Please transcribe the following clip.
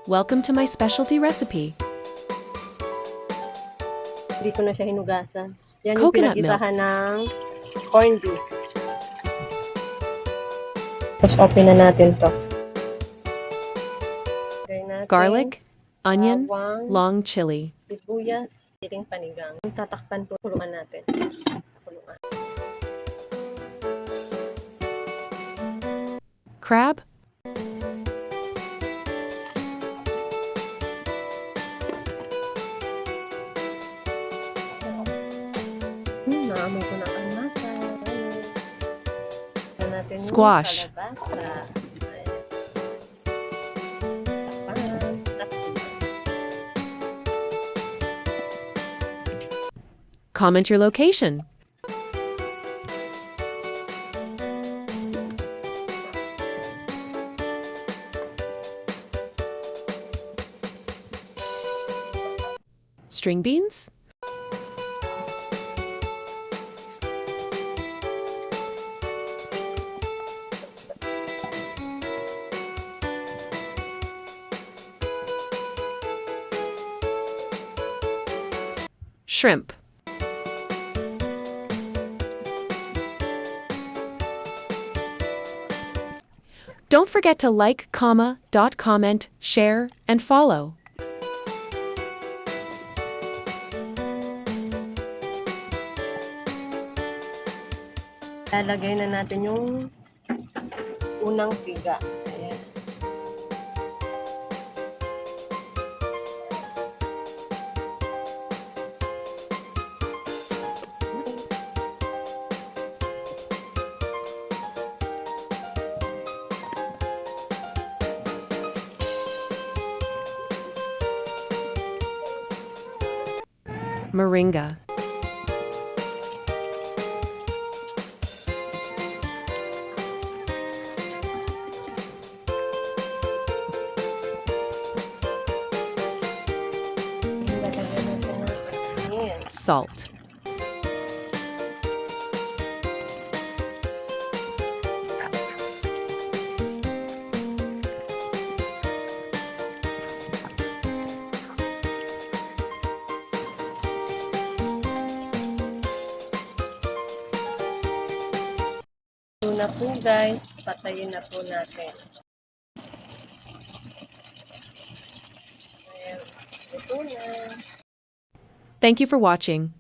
Welcome to my specialty recipe. Hindi ko na siya hinugasan. Yan yung Coconut milk. pinag-isahan ng corned beef. Tapos open na natin to. Natin, Garlic, onion, bawang, long chili. sibuyas, siling panigang. Tatakpan po, kulungan natin. Kulungan. Crab, Naamoy ko na ang masa. Natin Squash. yung kalabasa. Takpan. comment your location. String beans, shrimp, don't forget to like, comment, share, and follow. Lalagay na natin yung unang piga. Ayan. Moringa, Lalagyan natin ng asin. salt, Ito na po guys, patayin na po natin. Ayan, ito na. Thank you for watching.